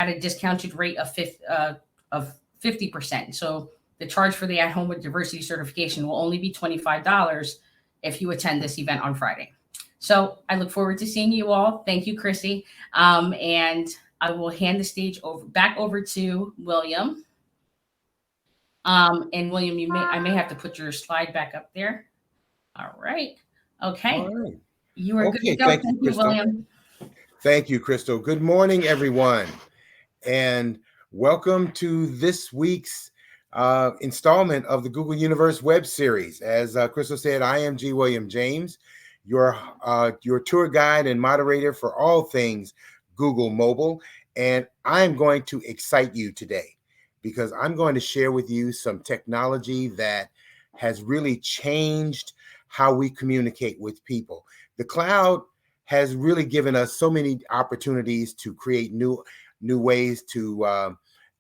at a discounted rate of 50%. So the charge for the At Home with Diversity certification will only be $25 if you attend this event on Friday. So I look forward to seeing you all. Thank you, Chrissy. And I will hand the stage back over to William. And William, I may have to put your slide back up there. All right. Okay. All right. You are good to go. Thank you, William. Thank you, Crystal. Good morning, everyone. And welcome to this week's installment of the Google Universe web series. As Crystal said, I am G. William James, your tour guide and moderator for all things Google Mobile. And I'm going to excite you today because I'm going to share with you some technology that has really changed how we communicate with people. The cloud has really given us so many opportunities to create new ways to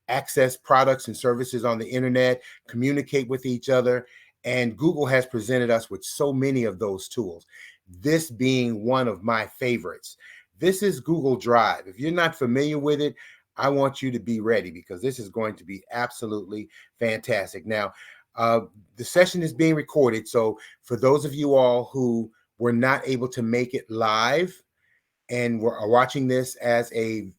access products and services on the internet, communicate with each other, and Google has presented us with so many of those tools, this being one of my favorites. This is Google Drive. If you're not familiar with it, I want you to be ready because this is going to be absolutely fantastic. Now, the session is being recorded, so for those of you all who were not able to make it live and are watching this as a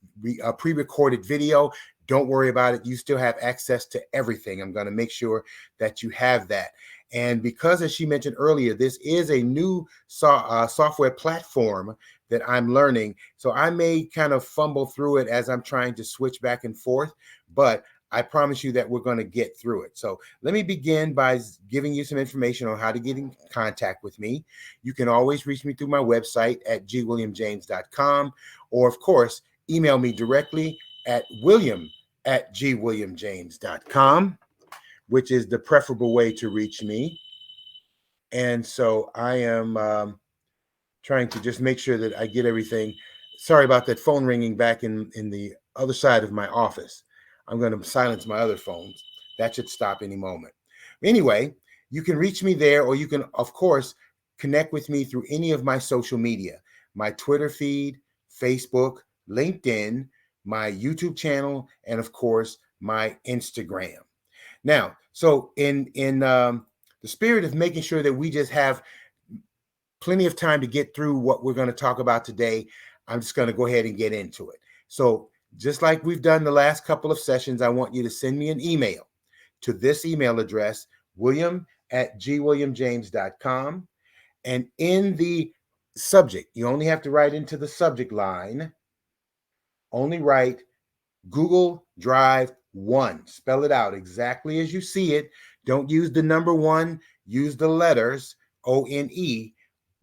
pre-recorded video, don't worry about it. You still have access to everything. I'm going to make sure that you have that. And because, as she mentioned earlier, this is a new software platform that I'm learning, so I may kind of fumble through it as I'm trying to switch back and forth, but I promise you that we're going to get through it. So let me begin by giving you some information on how to get in contact with me. You can always reach me through my website at gwilliamjames.com, or of course, email me directly at william@gwilliamjames.com, which is the preferable way to reach me. And so I am trying to just make sure that I get everything. Sorry about that phone ringing back in the other side of my office. I'm going to silence my other phones. That should stop any moment. Anyway, you can reach me there, or you can, of course, connect with me through any of my social media, my Twitter feed, Facebook, LinkedIn, my YouTube channel, and of course, my Instagram. Now, so in the spirit of making sure that we just have plenty of time to get through what we're going to talk about today, I'm just going to go ahead and get into it. So just like we've done the last couple of sessions, I want you to send me an email to this email address, william@gwilliamjames.com. And in the subject, you only have to write into the subject line, only write Google Drive 1. Spell it out exactly as you see it. Don't use the number 1, use the letters ONE.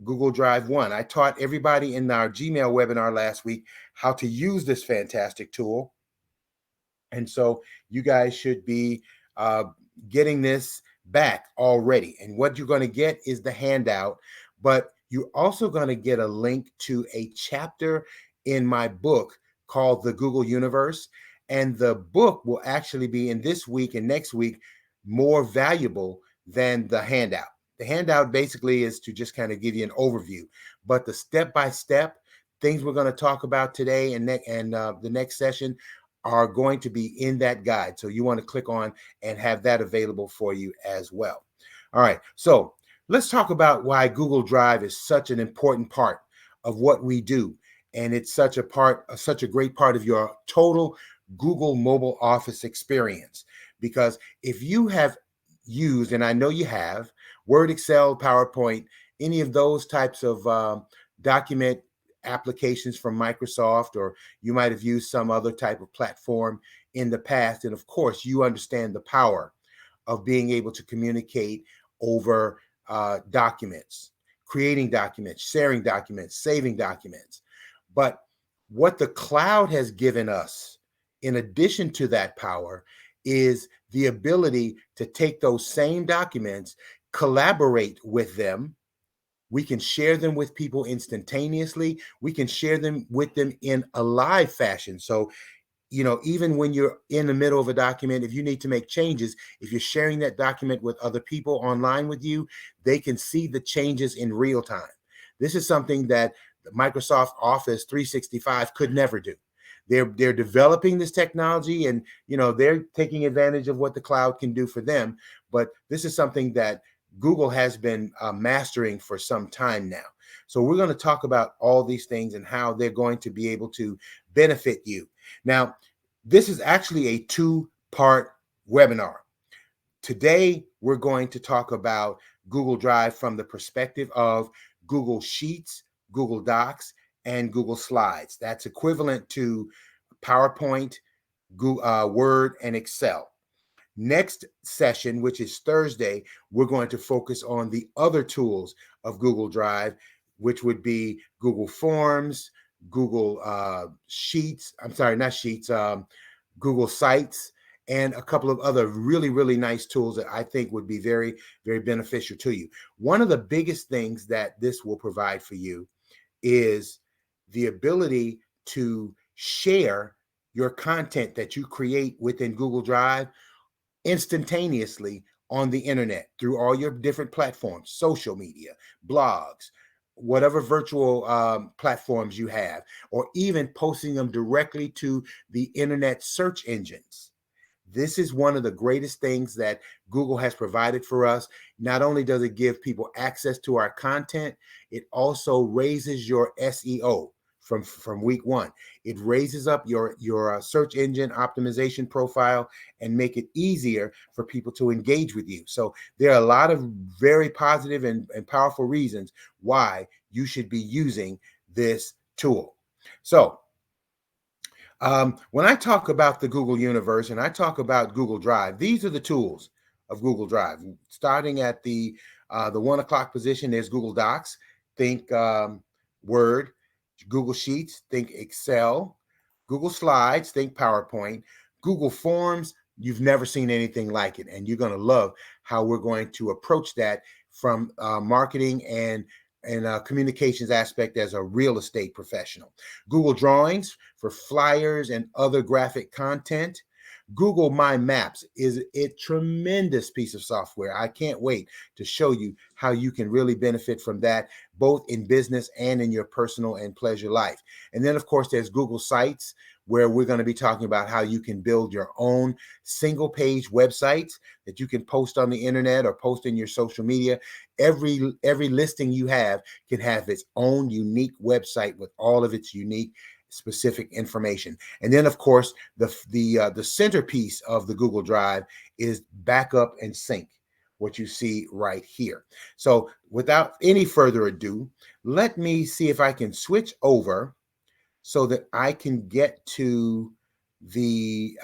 Google Drive 1. I taught everybody in our Gmail webinar last week how to use this fantastic tool. And so you guys should be getting this back already. And what you're going to get is the handout, but you're also going to get a link to a chapter in my book called The Google Universe. And the book will actually be, in this week and next week, more valuable than the handout. The handout basically is to just kind of give you an overview, but the step-by-step things we're going to talk about today and the next session are going to be in that guide. So you want to click on and have that available for you as well. All right, so let's talk about why Google Drive is such an important part of what we do. And it's such a great part of your total Google mobile office experience. Because if you have used, and I know you have, Word, Excel, PowerPoint, any of those types of document applications from Microsoft, or you might have used some other type of platform in the past. And of course, you understand the power of being able to communicate over documents, creating documents, sharing documents, saving documents. But what the cloud has given us, in addition to that power, is the ability to take those same documents, collaborate with them. We can share them with people instantaneously. We can share them with them in a live fashion. So, even when you're in the middle of a document, if you need to make changes, if you're sharing that document with other people online with you, they can see the changes in real time. This is something that Microsoft Office 365 could never do. they're developing this technology, and they're taking advantage of what the cloud can do for them. But this is something that Google has been mastering for some time now. So we're going to talk about all these things and how they're going to be able to benefit you. Now, this is actually a two-part webinar. Today, we're going to talk about Google Drive from the perspective of Google Sheets, Google Docs, and Google Slides. That's equivalent to PowerPoint, Google, Word, and Excel. Next session, which is Thursday, we're going to focus on the other tools of Google Drive, which would be Google Forms, Google Sheets. I'm sorry, not Sheets, Google Sites, and a couple of other really, really nice tools that I think would be very, very beneficial to you. One of the biggest things that this will provide for you is the ability to share your content that you create within Google Drive instantaneously on the internet through all your different platforms, social media, blogs, whatever virtual platforms you have, or even posting them directly to the internet search engines. This is one of the greatest things that Google has provided for us. Not only does it give people access to our content, it also raises your SEO from week one. It raises up your search engine optimization profile and make it easier for people to engage with you. So there are a lot of very positive and powerful reasons why you should be using this tool. So when I talk about the Google Universe and I talk about Google Drive, these are the tools of Google Drive. Starting at the 1 o'clock position, there's Google Docs. Think Word. Google Sheets, think Excel. Google Slides, think PowerPoint. Google Forms, you've never seen anything like it, and you're going to love how we're going to approach that from marketing and communications aspect as a real estate professional. Google Drawings for flyers and other graphic content. Google My Maps is a tremendous piece of software. I can't wait to show you how you can really benefit from that, both in business and in your personal and pleasure life. And then, of course, there's Google Sites, where we're going to be talking about how you can build your own single page websites that you can post on the internet or post in your social media. Every listing you have can have its own unique website with all of its unique specific information. And then, of course, the centerpiece of the Google Drive is backup and sync, what you see right here. So without any further ado, let me see if I can switch over so that I can get to the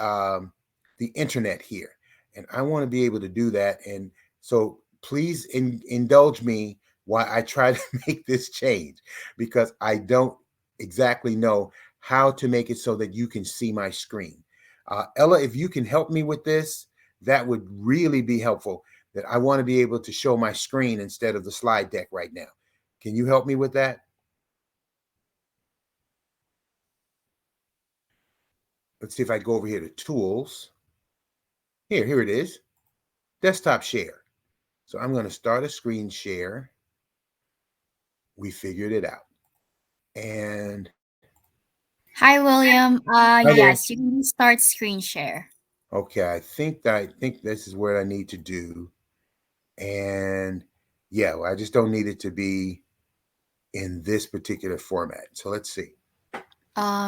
internet here. And I want to be able to do that. And so please indulge me while I try to make this change, because I don't exactly know how to make it so that you can see my screen. Ella, if you can help me with this, that would really be helpful. That I want to be able to show my screen instead of the slide deck right now. Can you help me with that? Let's see if I go over here to tools. Here it is. Desktop share. So I'm going to start a screen share. We figured it out. And Hi, William. hi there. Yes, you can start screen share. Okay, I think this is what I need to do. And yeah, well, I just don't need it to be in this particular format. So let's see.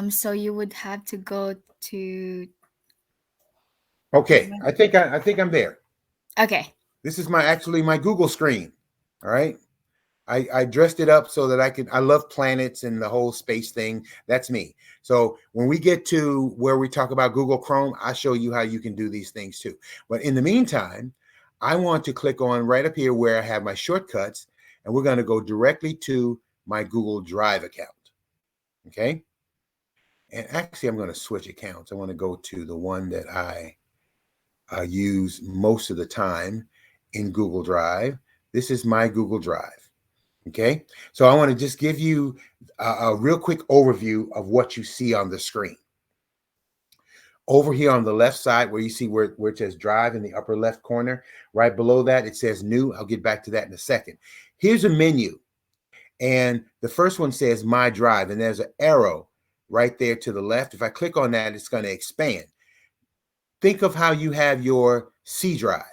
So you would have to go to. Okay, I think I'm there. Okay. This is my Google screen. All right. I dressed it up so that I love planets and the whole space thing. That's me. So when we get to where we talk about Google Chrome, I'll show you how you can do these things too. But in the meantime, I want to click on right up here where I have my shortcuts, and we're going to go directly to my Google Drive account. Okay. And actually, I'm going to switch accounts. I want to go to the one that I use most of the time in Google Drive. This is my Google Drive. Okay, so I want to just give you a real quick overview of what you see on the screen. Over here on the left side, where you see where it says Drive in the upper left corner, right below that, it says New. I'll get back to that in a second. Here's a menu. And the first one says My Drive, and there's an arrow right there to the left. If I click on that, it's going to expand. Think of how you have your C drive,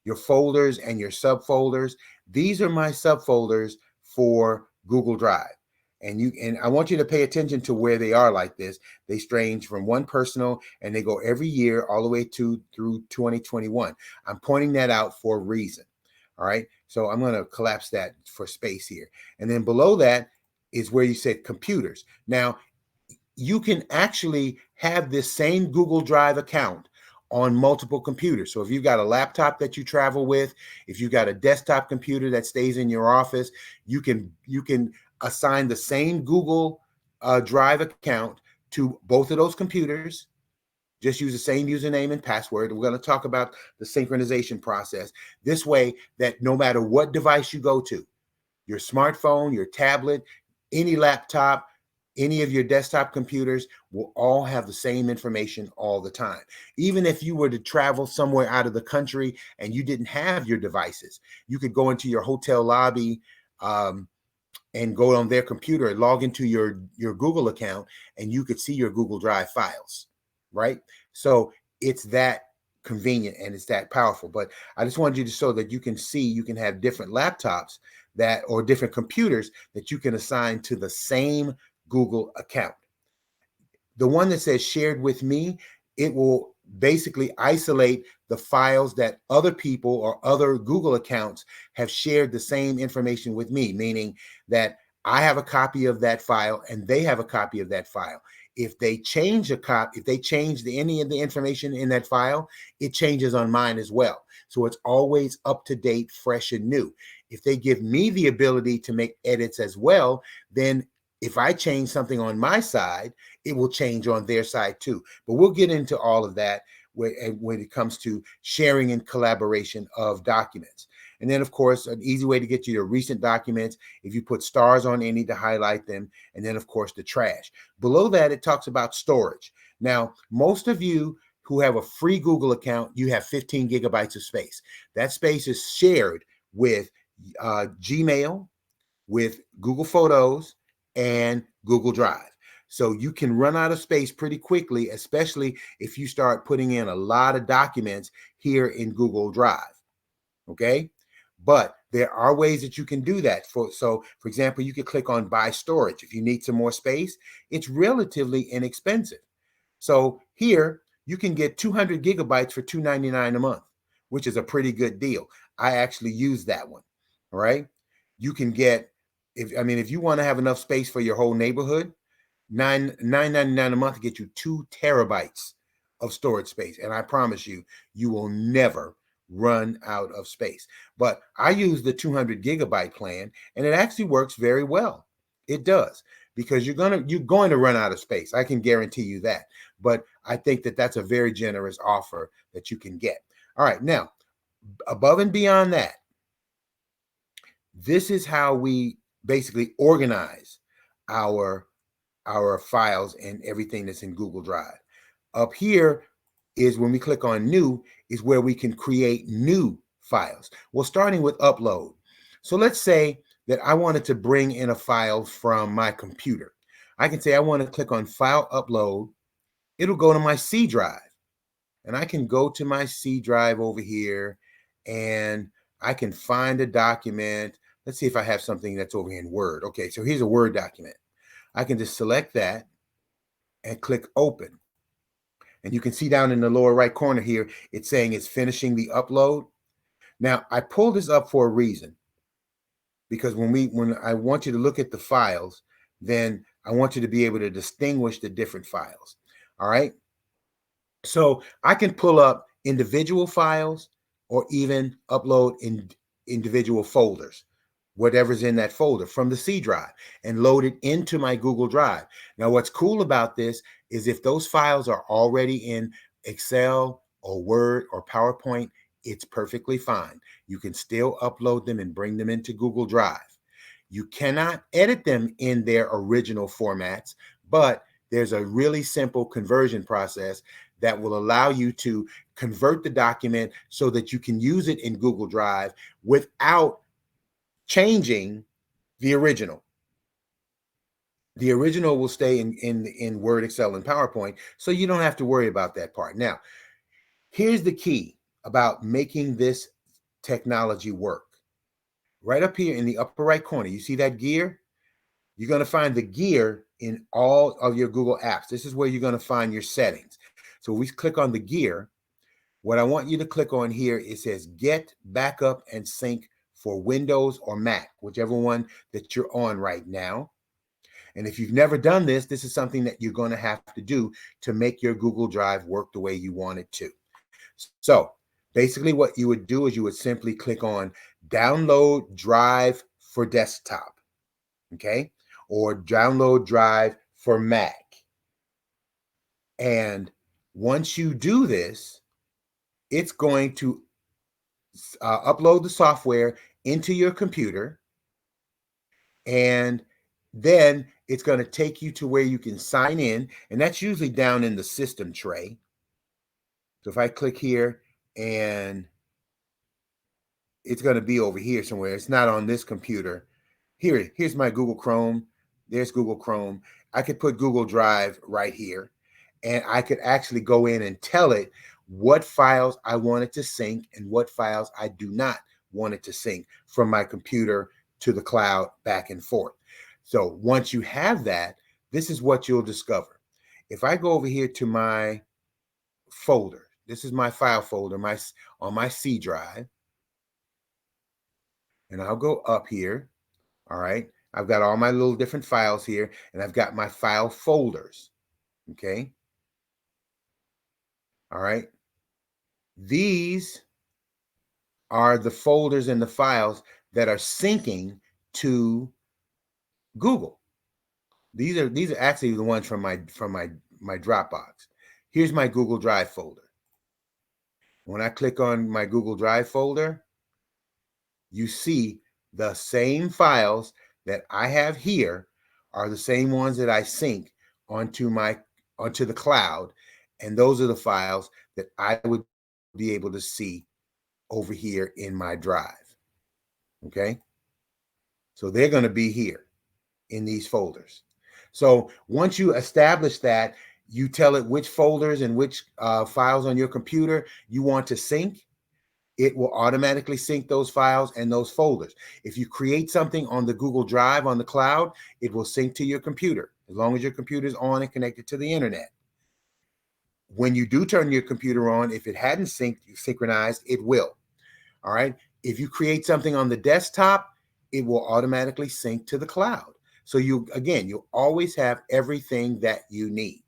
your folders and your subfolders. These are my subfolders for Google Drive. And I want you to pay attention to where they are like this. They range from one personal, and they go every year all the way through 2021. I'm pointing that out for a reason. All right. So I'm going to collapse that for space here. And then below that is where you said computers. Now, you can actually have this same Google Drive account on multiple computers. So if you've got a laptop that you travel with, if you've got a desktop computer that stays in your office, you can assign the same Google Drive account to both of those computers. Just use the same username and password. We're going to talk about the synchronization process this way that no matter what device you go to, your smartphone, your tablet, any laptop, any of your desktop computers will all have the same information all the time. Even if you were to travel somewhere out of the country and you didn't have your devices, you could go into your hotel lobby and go on their computer and log into your Google account, and you could see your Google Drive files, right? So it's that convenient and it's that powerful. But I just wanted you to show that you can see, you can have different laptops that, or different computers that you can assign to the same Google account. The one that says shared with me, it will basically isolate the files that other people or other Google accounts have shared the same information with me, meaning that I have a copy of that file and they have a copy of that file. If they change if they change any of the information in that file, it changes on mine as well. So it's always up to date, fresh and new. If they give me the ability to make edits as well, then if I change something on my side, it will change on their side too. But we'll get into all of that when it comes to sharing and collaboration of documents. And then, of course, an easy way to get you your recent documents, if you put stars on any to highlight them, and then, of course, the trash. Below that, it talks about storage. Now, most of you who have a free Google account, you have 15 gigabytes of space. That space is shared with Gmail, with Google Photos, and Google Drive. So you can run out of space pretty quickly, especially if you start putting in a lot of documents here in Google Drive. Okay. But there are ways that you can do that. So for example, you could click on buy storage. If you need some more space, it's relatively inexpensive. So here you can get 200 gigabytes for $2.99 a month, which is a pretty good deal. I actually use that one. All right. You can get, if you want to have enough space for your whole neighborhood, $9.99 a month to get you 2 terabytes of storage space. And I promise you, you will never run out of space. But I use the 200 gigabyte plan, and it actually works very well. It does, because you're going to run out of space. I can guarantee you that. But I think that that's a very generous offer that you can get. All right. Now, above and beyond that, this is how we basically organize our files and everything that's in Google Drive. Up here is when we click on new, is where we can create new files. Well, starting with upload. So let's say that I wanted to bring in a file from my computer. I can say I want to click on file upload. It'll go to my C drive. And I can go to my C drive over here and I can find a document. Let's see if I have something that's over here in Word. Okay, so here's a Word document. I can just select that and click open. And you can see down in the lower right corner here, it's saying it's finishing the upload. Now, I pulled this up for a reason, because when I want you to look at the files, then I want you to be able to distinguish the different files. All right. So I can pull up individual files or even upload in individual folders, whatever's in that folder from the C drive, and load it into my Google Drive. Now, what's cool about this is if those files are already in Excel or Word or PowerPoint, it's perfectly fine. You can still upload them and bring them into Google Drive. You cannot edit them in their original formats, but there's a really simple conversion process that will allow you to convert the document so that you can use it in Google Drive without changing the original. The original will stay in Word, Excel, and PowerPoint, so you don't have to worry about that part. Now, here's the key about making this technology work. Right up here in the upper right corner, you see that gear? You're going to find the gear in all of your Google apps. This is where you're going to find your settings. So we click on the gear. What I want you to click on here, it says Get Backup and Sync for Windows or Mac, whichever one that you're on right now. And if you've never done this, this is something that you're going to have to do to make your Google Drive work the way you want it to. So basically what you would do is you would simply click on Download Drive for Desktop, okay? Or Download Drive for Mac. And once you do this, it's going to upload the software into your computer, and then it's going to take you to where you can sign in, and that's usually down in the system tray. So if I click here, and it's going to be over here somewhere. It's not on this computer. Here's my Google Chrome. There's Google Chrome. I could put Google Drive right here, and I could actually go in and tell it what files I want it to sync and what files I do not want it to sync from my computer to the cloud back and forth. So once you have that, this is what you'll discover. If I go over here to my folder, this is my file folder, on my C drive, and I'll go up here. All right. I've got all my little different files here, and I've got my file folders. Okay. All right. These are the folders and the files that are syncing to Google. These are actually the ones from my Dropbox. Here's my Google Drive folder. When I click on my Google Drive folder, you see the same files that I have here are the same ones that I sync onto the cloud, and those are the files that I would be able to see over here in my drive. Okay, so they're going to be here in these folders. So once you establish that, you tell it which folders and which files on your computer you want to sync. It will automatically sync those files and those folders. If you create something on the Google Drive on the cloud, it will sync to your computer as long as your computer is on and connected to the internet. When you do turn your computer on, if it hadn't synchronized, it will. All right. If you create something on the desktop, it will automatically sync to the cloud. So you'll always have everything that you need.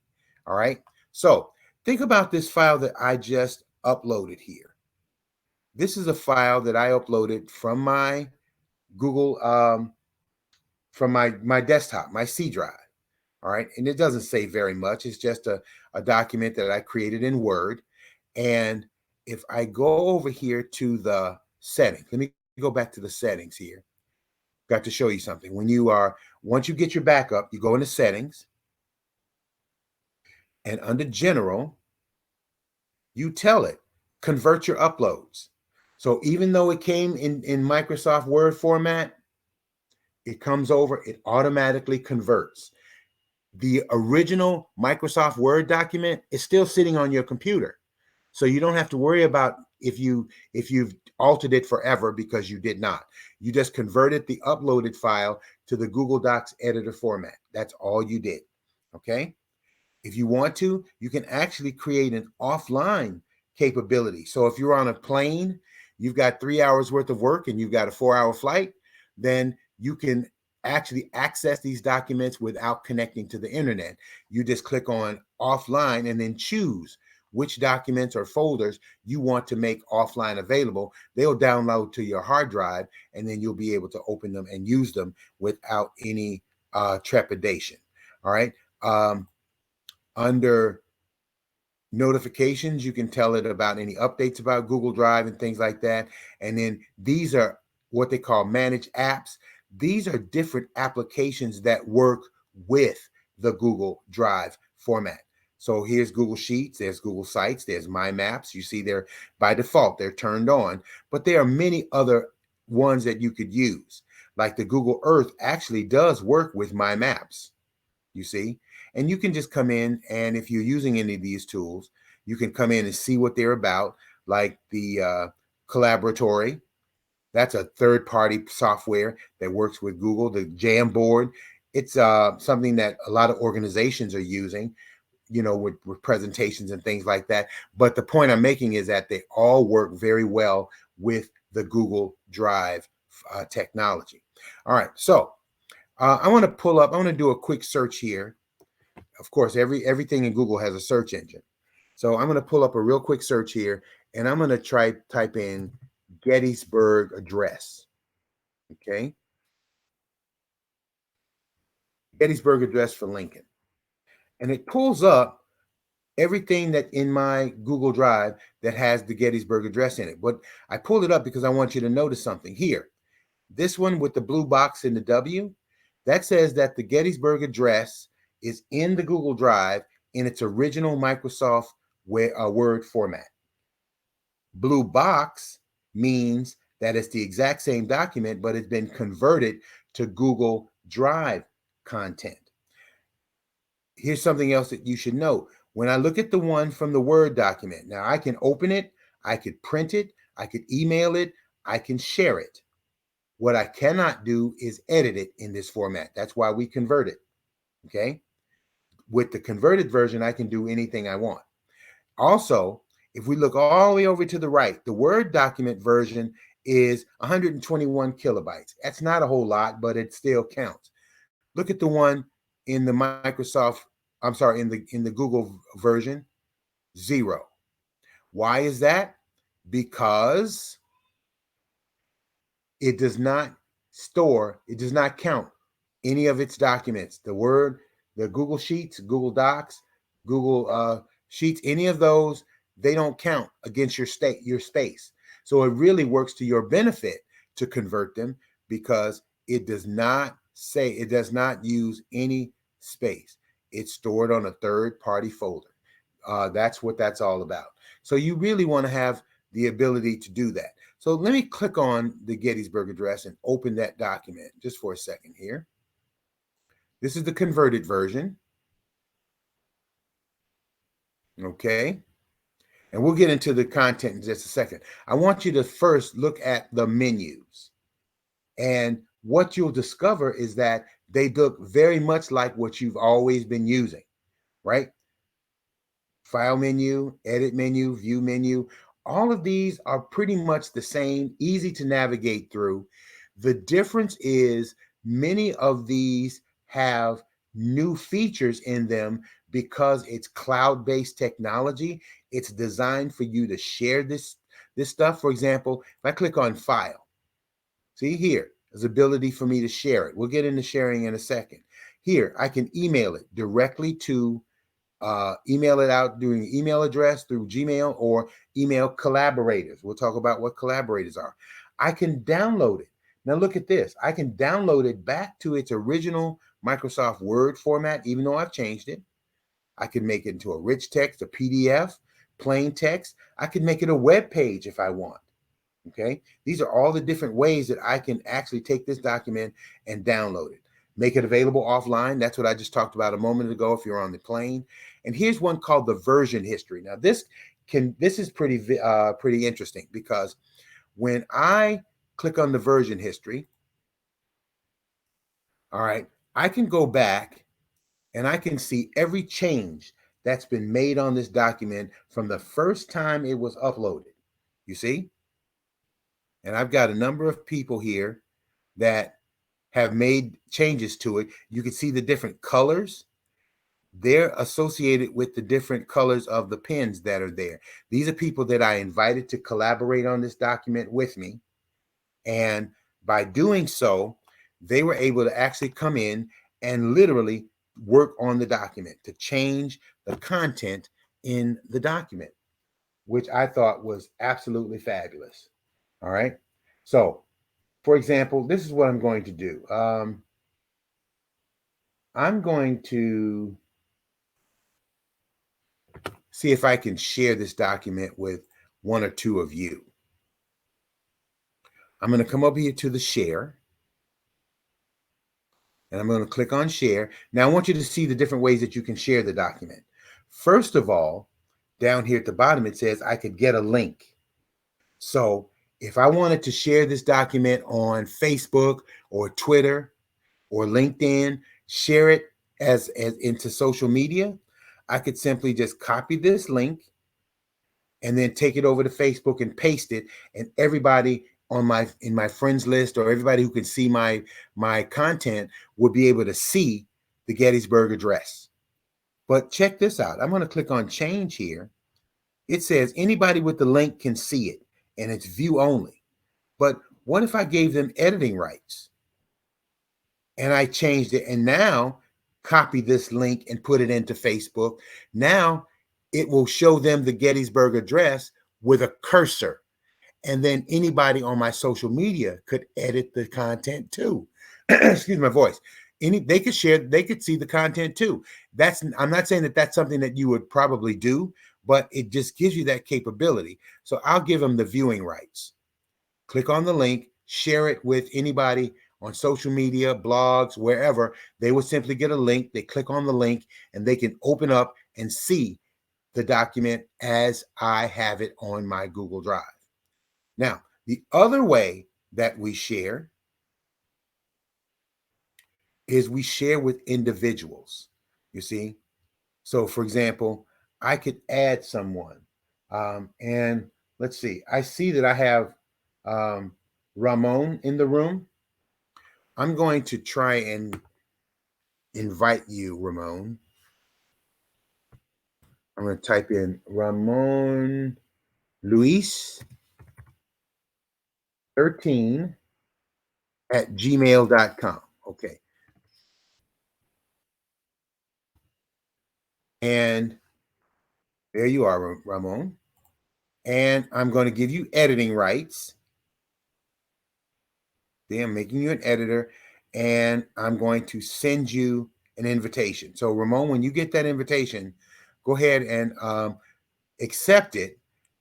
All right. So think about this file that I just uploaded here. This is a file that I uploaded from my Google, from my desktop, my C drive. All right. And it doesn't say very much. It's just a document that I created in Word. And if I go over here to the settings, let me go back to the settings here. Got to show you something. Once you get your backup, you go into settings, and under general, you tell it, convert your uploads. So even though it came in Microsoft Word format, it comes over, it automatically converts. The original Microsoft Word document is still sitting on your computer. So you don't have to worry about if you've altered it forever, because you did not. You just converted the uploaded file to the Google Docs editor format. That's all you did. Okay. If you want to, you can actually create an offline capability. So if you're on a plane, you've got 3 hours worth of work and you've got a 4-hour flight, then you can actually access these documents without connecting to the internet. You just click on offline and then choose which documents or folders you want to make offline available. They'll download to your hard drive, and then you'll be able to open them and use them without any trepidation. All right. Under notifications, you can tell it about any updates about Google Drive and things like that. And then these are what they call managed apps. These are different applications that work with the Google Drive format. So here's Google Sheets, there's Google Sites, there's My Maps. You see they're by default, they're turned on, but there are many other ones that you could use. Like the Google Earth actually does work with My Maps. you see? And you can just come in, and if you're using any of these tools, you can come in and see what they're about, like the Collaboratory. That's a third-party software that works with Google. The Jamboard, it's something that a lot of organizations are using, with presentations and things like that. But the point I'm making is that they all work very well with the Google Drive technology. All right, so I want to do a quick search here. Of course, everything in Google has a search engine. So I'm going to pull up a real quick search here, and I'm going to type in Gettysburg Address. Okay. Gettysburg Address for Lincoln. And it pulls up everything that in my Google Drive that has the Gettysburg Address in it. But I pulled it up because I want you to notice something here. This one with the blue box in the W, that says that the Gettysburg Address is in the Google Drive in its original Microsoft Word format. Blue box means that it's the exact same document, but it's been converted to Google Drive content. Here's something else that you should know. When I look at the one from the Word document, now I can open it, I could print it, I could email it, I can share it. What I cannot do is edit it in this format. That's why we convert it, okay? With the converted version, I can do anything I want. Also, if we look all the way over to the right, the Word document version is 121 kilobytes. That's not a whole lot, but it still counts. Look at the one in the in the Google version, 0. Why is that? Because it does not count any of its documents. The Word, the Google Sheets, Google Docs, Google Sheets, any of those, they don't count against your space. So it really works to your benefit to convert them because it does not use any space. It's stored on a third-party folder. That's what that's all about. So you really want to have the ability to do that. So let me click on the Gettysburg Address and open that document just for a second here. This is the converted version. Okay. And we'll get into the content in just a second. I want you to first look at the menus. And what you'll discover is that they look very much like what you've always been using, right? File menu, edit menu, view menu. All of these are pretty much the same, easy to navigate through. The difference is many of these have new features in them because it's cloud-based technology. It's designed for you to share this stuff. For example, if I click on File, see here, there's ability for me to share it. We'll get into sharing in a second. Here, I can email it directly to email it out doing email address through Gmail or email collaborators. We'll talk about what collaborators are. I can download it. Now look at this. I can download it back to its original Microsoft Word format, even though I've changed it. I can make it into a rich text, a PDF, plain text. I can make it a web page if I want. Okay. These are all the different ways that I can actually take this document and download it. Make it available offline. That's what I just talked about a moment ago if you're on the plane. And here's one called the version history. Now this is pretty interesting because when I click on the version history, all right, I can go back and I can see every change that's been made on this document from the first time it was uploaded. You see? And I've got a number of people here that have made changes to it. You can see the different colors. They're associated with the different colors of the pens that are there. These are people that I invited to collaborate on this document with me. And by doing so, they were able to actually come in and literally work on the document to change the content in the document, which I thought was absolutely fabulous. All right. So, for example, this is what I'm going to do. I'm going to see if I can share this document with one or two of you. I'm going to come over here to the share. And I'm going to click on share. Now I want you to see the different ways that you can share the document. First of all, down here at the bottom, it says I could get a link. So if I wanted to share this document on Facebook or Twitter or LinkedIn, share it as into social media, I could simply just copy this link and then take it over to Facebook and paste it, and everybody on my friends list, or everybody who can see my content, would be able to see the Gettysburg Address. But check this out. I'm going to click on change here. It says anybody with the link can see it, and it's view only. But what if I gave them editing rights and I changed it, and now copy this link and put it into Facebook? Now it will show them the Gettysburg Address with a cursor. And then anybody on my social media could edit the content too. Excuse my voice. They could share, they could see the content too. I'm not saying that that's something that you would probably do, but it just gives you that capability. So I'll give them the viewing rights. Click on the link, share it with anybody on social media, blogs, wherever. They will simply get a link. They click on the link and they can open up and see the document as I have it on my Google Drive. Now, the other way that we share is we share with individuals, you see? So, for example, I could add someone. And let's see, I see that I have Ramon in the room. I'm going to try and invite you, Ramon. I'm going to type in Ramon Luis 13 at gmail.com. Okay. And there you are, Ramon. And I'm going to give you editing rights. Then I'm making you an editor, and I'm going to send you an invitation. So, Ramon, when you get that invitation, go ahead and accept it,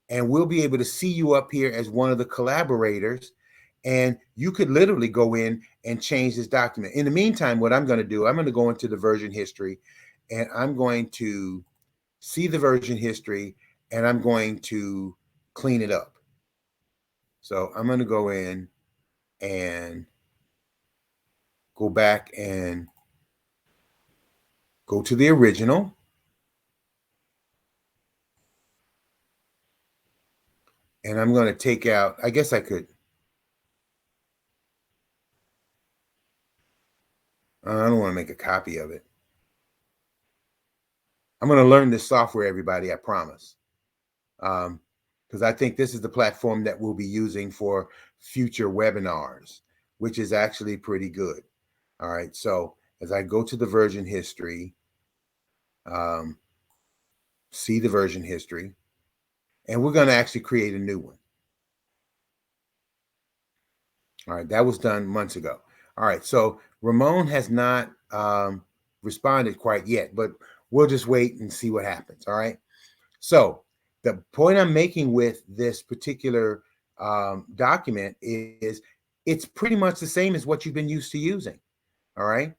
and we'll be able to see you up here as one of the collaborators. And you could literally go in and change this document. In the meantime, what I'm going to do, I'm going to go into the version history, and I'm going to see the version history, and I'm going to clean it up. So I'm going to go in and go back and go to the original. And I'm going to take out, I guess I could, I don't want to make a copy of it. I'm going to learn this software, everybody, I promise. Because I think this is the platform that we'll be using for future webinars, which is actually pretty good. All right, so as I go to the version history, see the version history, and we're going to actually create a new one. All right, that was done months ago. All right, so Ramon has not responded quite yet, but we'll just wait and see what happens. All right, so the point I'm making with this particular document is it's pretty much the same as what you've been used to using. All right,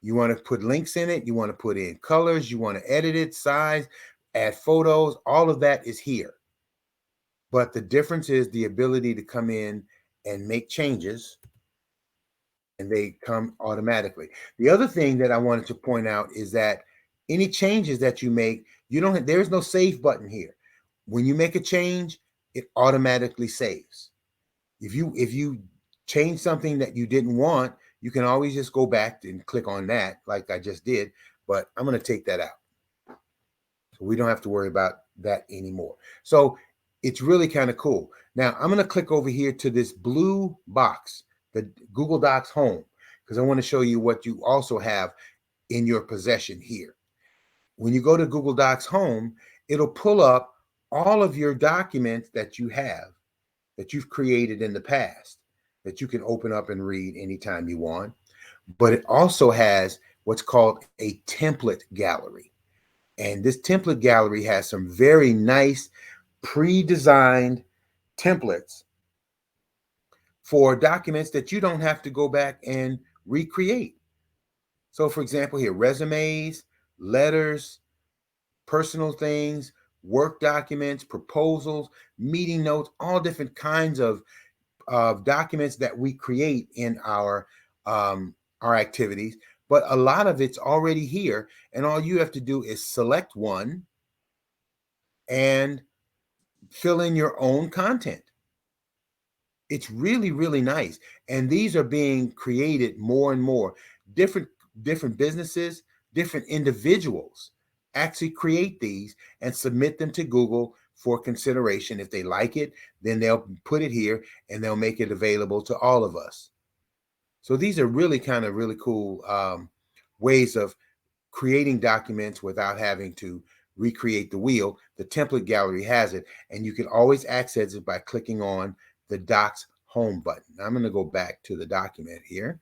you want to put links in it, you want to put in colors, you want to edit it, size, add photos, all of that is here. But the difference is the ability to come in and make changes, and they come automatically. The other thing that I wanted to point out is that any changes that you make, there's no save button here. When you make a change, it automatically saves. If you change something that you didn't want, you can always just go back and click on that like I just did, but I'm going to take that out. So we don't have to worry about that anymore. So it's really kind of cool. Now I'm going to click over here to this blue box, the Google Docs home, because I want to show you what you also have in your possession here. When you go to Google Docs home, it'll pull up all of your documents that you have, that you've created in the past, that you can open up and read anytime you want. But it also has what's called a template gallery. And this template gallery has some very nice pre-designed templates for documents that you don't have to go back and recreate. So for example here, resumes, letters, personal things, work documents, proposals, meeting notes, all different kinds of documents that we create in our activities. But a lot of it's already here, and all you have to do is select one and fill in your own content. It's really, really nice. And these are being created more and more. Different businesses, different individuals actually create these and submit them to Google for consideration. If they like it, then they'll put it here and they'll make it available to all of us. So these are really really cool ways of creating documents without having to recreate the wheel. The template gallery has it, and you can always access it by clicking on the Docs home button. I'm going to go back to the document here.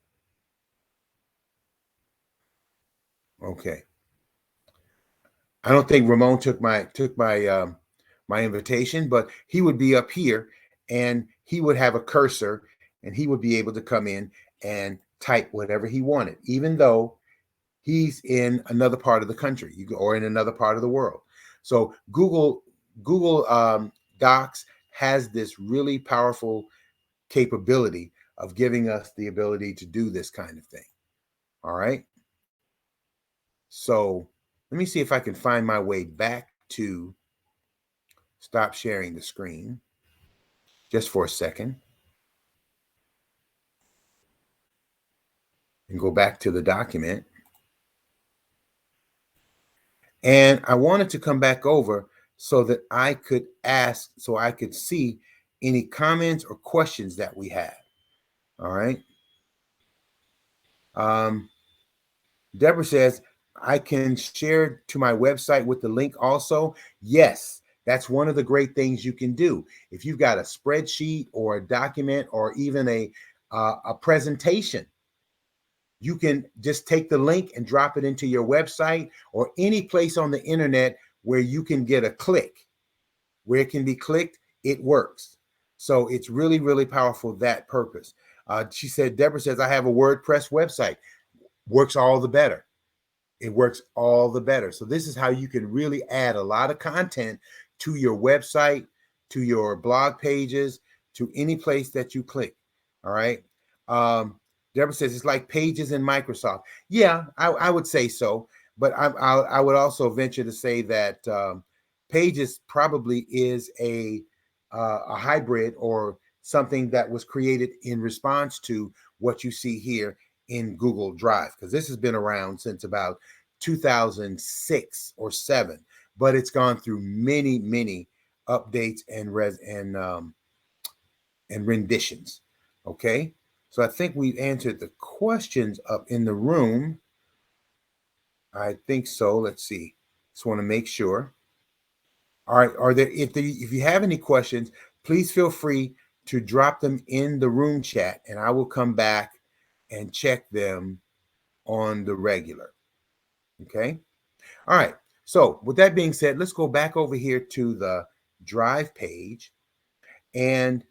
Okay. I don't think Ramon took my my invitation, but he would be up here and he would have a cursor and he would be able to come in and type whatever he wanted, even though he's in another part of the country or in another part of the world. So Google Docs has this really powerful capability of giving us the ability to do this kind of thing. All right. So let me see if I can find my way back to stop sharing the screen just for a second and go back to the document. And I wanted to come back over so that I could ask, so I could see any comments or questions that we have. All right. Deborah says, I can share to my website with the link also. Yes, that's one of the great things you can do. If you've got a spreadsheet or a document or even a presentation, you can just take the link and drop it into your website or any place on the internet where you can get a click. Where it can be clicked, it works. So it's really, really powerful, that purpose. She said, Deborah says, I have a WordPress website. Works all the better. It works all the better. So this is how you can really add a lot of content to your website, to your blog pages, to any place that you click. All right. Deborah says it's like Pages in Microsoft. Yeah, I would say so. But I would also venture to say that Pages probably is a hybrid or something that was created in response to what you see here in Google Drive, because this has been around since about 2006 or 7, but it's gone through many updates and renditions. Okay, so I think we've answered the questions up in the room. I think so. Let's see. Just want to make sure. All right. If you have any questions, please feel free to drop them in the room chat, and I will come back and check them on the regular. Okay. All right. So with that being said, let's go back over here to the Drive page. And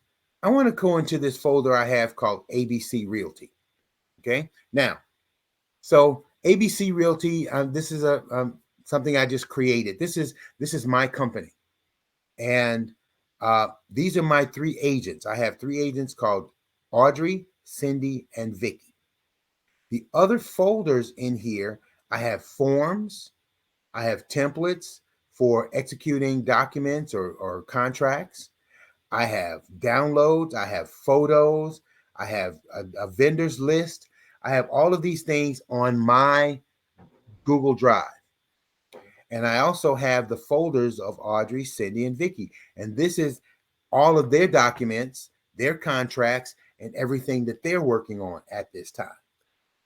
I want to go into this folder I have called ABC Realty. Okay. Now, so ABC Realty, this is something I just created. This is my company. And these are my 3 agents. I have 3 agents called Audrey, Cindy, and Vicky. The other folders in here, I have forms, I have templates for executing documents or contracts. I have downloads, I have photos, I have a vendors list. I have all of these things on my Google Drive. And I also have the folders of Audrey, Cindy, and Vicky. And this is all of their documents, their contracts, and everything that they're working on at this time.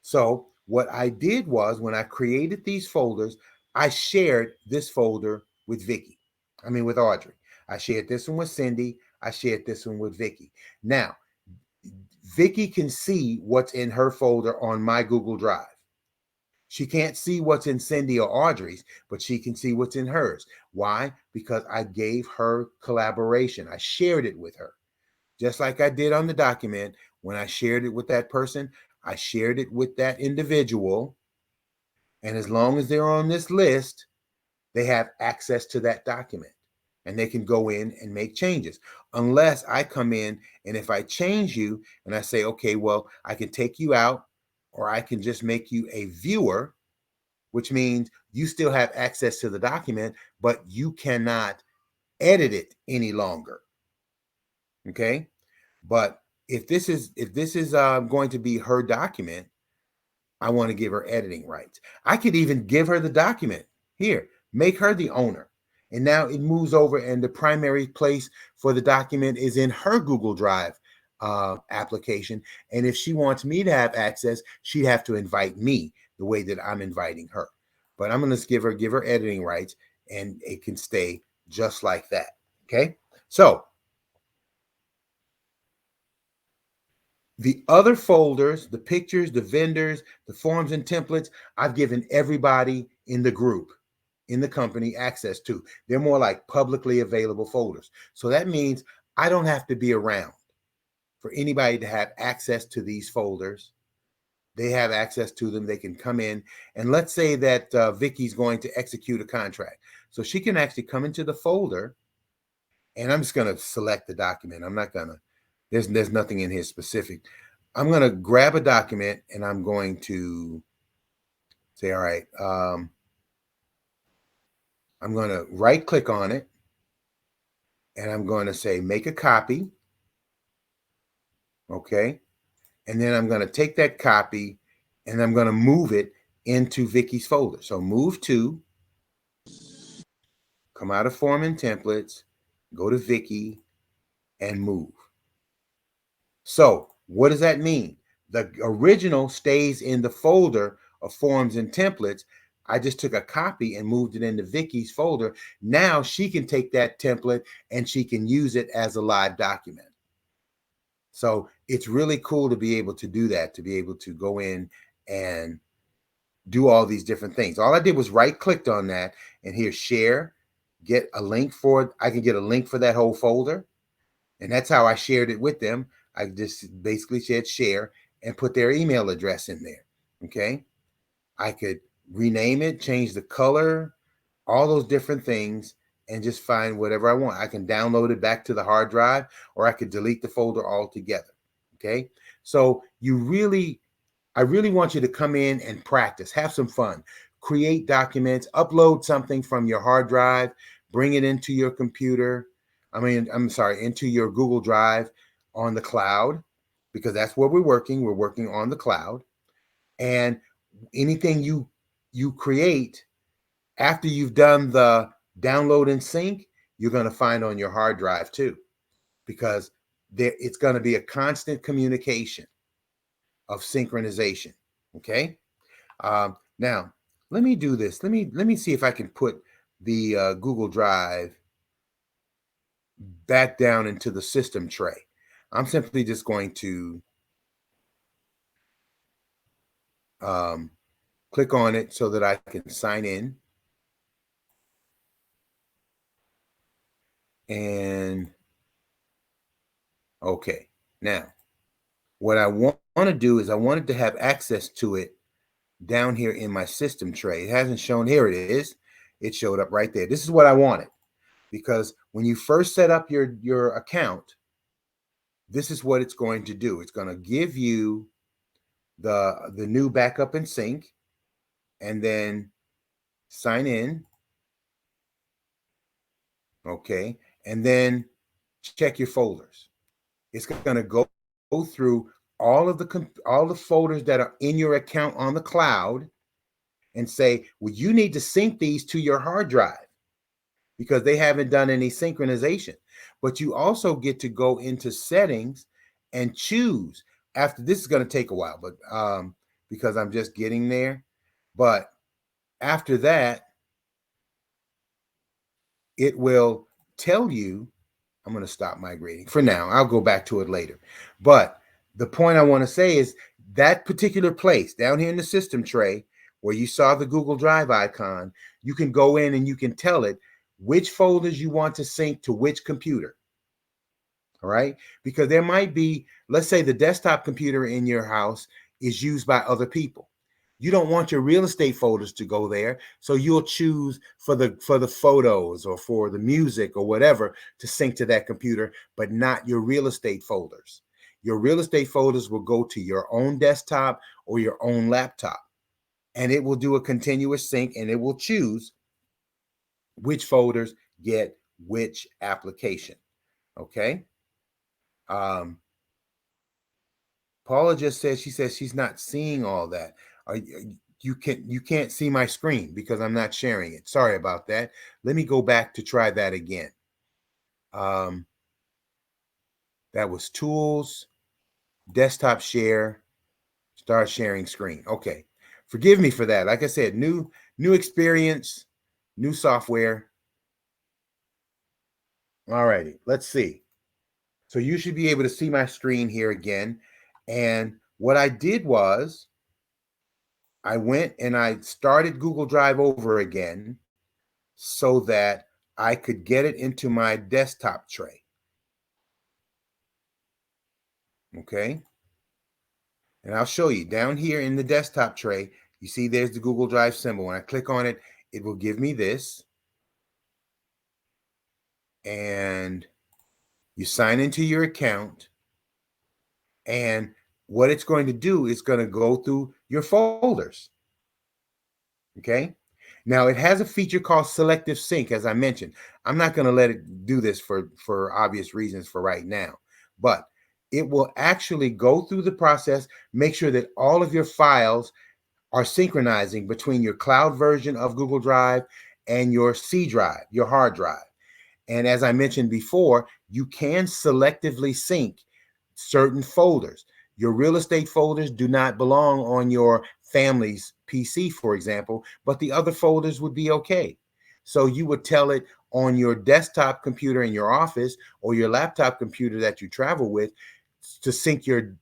So what I did was when I created these folders, I shared this folder with with Audrey. I shared this one with Cindy. I shared this one with Vicky. Now, Vicky can see what's in her folder on my Google Drive. She can't see what's in Cindy or Audrey's, but she can see what's in hers. Why? Because I gave her collaboration. I shared it with her. Just like I did on the document, when I shared it with that person, I shared it with that individual, And as long as they're on this list, they have access to that document and they can go in and make changes. Unless I come in and if I change you and I say, okay, well, I can take you out or I can just make you a viewer, which means you still have access to the document, but you cannot edit it any longer. Okay. But if this is going to be her document, I want to give her editing rights. I could even give her the document here, make her the owner. And now it moves over and the primary place for the document is in her Google Drive application. And if she wants me to have access, she'd have to invite me the way that I'm inviting her. But I'm going to give her editing rights and it can stay just like that. Okay. So the other folders, the pictures, the vendors, the forms and templates, I've given everybody in the group, in the company access to. They're more like publicly available folders. So that means I don't have to be around for anybody to have access to these folders. They have access to them. They can come in. And let's say that Vicky's going to execute a contract. So she can actually come into the folder and I'm just going to select the document. I'm not going to, there's nothing in here specific. I'm going to grab a document and I'm going to say, all right, I'm going to right click on it and I'm going to say, make a copy. Okay. And then I'm going to take that copy and I'm going to move it into Vicky's folder. So move to, come out of form and templates, go to Vicky and move. So what does that mean? The original stays in the folder of forms and templates. I just took a copy and moved it into Vicky's folder. Now she can take that template and she can use it as a live document. So it's really cool to be able to do that, to be able to go in and do all these different things. All I did was right clicked on that and here, share, get a link for it. I can get a link for that whole folder. And that's how I shared it with them. I just basically said share and put their email address in there. Okay. I could rename it, change the color, all those different things, and just find whatever I want. I can download it back to the hard drive, or I could delete the folder altogether. Okay. So I really want you to come in and practice, have some fun, create documents, upload something from your hard drive, bring it into your computer. Into your Google Drive on the cloud, because that's where we're working. We're working on the cloud. And anything you create after you've done the download and sync, you're going to find on your hard drive too, because it's going to be a constant communication of synchronization. Okay. Now let me do this. Let me see if I can put the Google Drive back down into the system tray. I'm simply just going to click on it so that I can sign in. And okay, now what I want to do is I wanted to have access to it down here in my system tray. It hasn't shown. Here it is. It showed up right there. This is what I wanted, because when you first set up your account, this is what it's going to do. It's going to give you the new backup and sync, and then sign in. Okay. And then check your folders. It's going to go through all the folders that are in your account on the cloud and say, well, you need to sync these to your hard drive because they haven't done any synchronization. But you also get to go into settings and choose. After this is going to take a while, but because I'm just getting there. But after that, it will tell you, I'm going to stop migrating for now. I'll go back to it later. But the point I want to say is that particular place down here in the system tray where you saw the Google Drive icon, you can go in and you can tell it which folders you want to sync to which computer. All right. Because there might be, let's say the desktop computer in your house is used by other people. You don't want your real estate folders to go there, so you'll choose for the photos or for the music or whatever to sync to that computer, but not your real estate folders. Your real estate folders will go to your own desktop or your own laptop, and it will do a continuous sync, and it will choose which folders get which application. Okay. Paula just says, she says she's not seeing all that. You can't see my screen because I'm not sharing it. Sorry about that. Let me go back to try that again. That was tools, desktop share, start sharing screen. Okay. Forgive me for that. Like I said, new experience, new software. All righty, let's see. So you should be able to see my screen here again. And what I did was I went and I started Google Drive over again so that I could get it into my desktop tray. Okay. And I'll show you down here in the desktop tray. You see there's the Google Drive symbol. When I click on it, it will give me this. And you sign into your account. And what it's going to do is going to go through your folders. Okay. Now it has a feature called Selective Sync, as I mentioned. I'm not going to let it do this for obvious reasons for right now, but it will actually go through the process, make sure that all of your files are synchronizing between your cloud version of Google Drive and your C drive, your hard drive. And as I mentioned before, you can selectively sync certain folders. Your real estate folders do not belong on your family's PC, for example, but the other folders would be okay. So you would tell it on your desktop computer in your office or your laptop computer that you travel with to sync your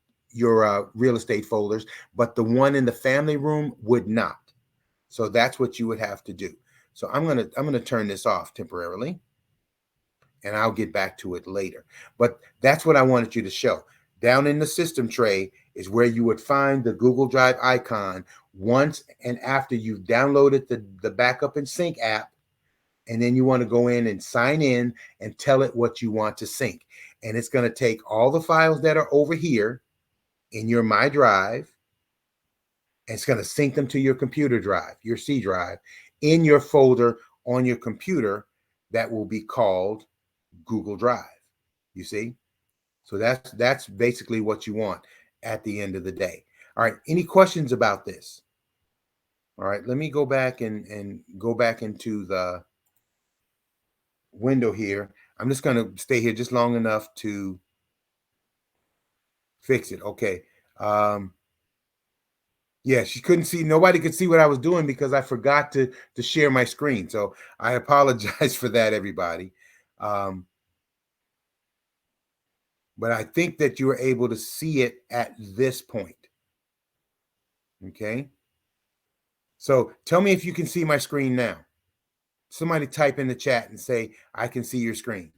real estate folders, but the one in the family room would not. So that's what you would have to do. So I'm gonna turn this off temporarily, and I'll get back to it later. But that's what I wanted you to show. Down in the system tray is where you would find the Google Drive icon once and after you've downloaded the backup and sync app. And then you want to go in and sign in and tell it what you want to sync. And it's going to take all the files that are over here in your My Drive, and it's going to sync them to your computer drive, your C drive, in your folder on your computer that will be called Google Drive. You see? So that's basically what you want at the end of the day. All right. Any questions about this? All right. Let me go back and go back into the window here. I'm just going to stay here just long enough to fix it. Okay. Yeah, she couldn't see. Nobody could see what I was doing because I forgot to share my screen. So I apologize for that, everybody. But I think that you were able to see it at this point. Okay. So tell me if you can see my screen now. Somebody type in the chat and say, I can see your screen.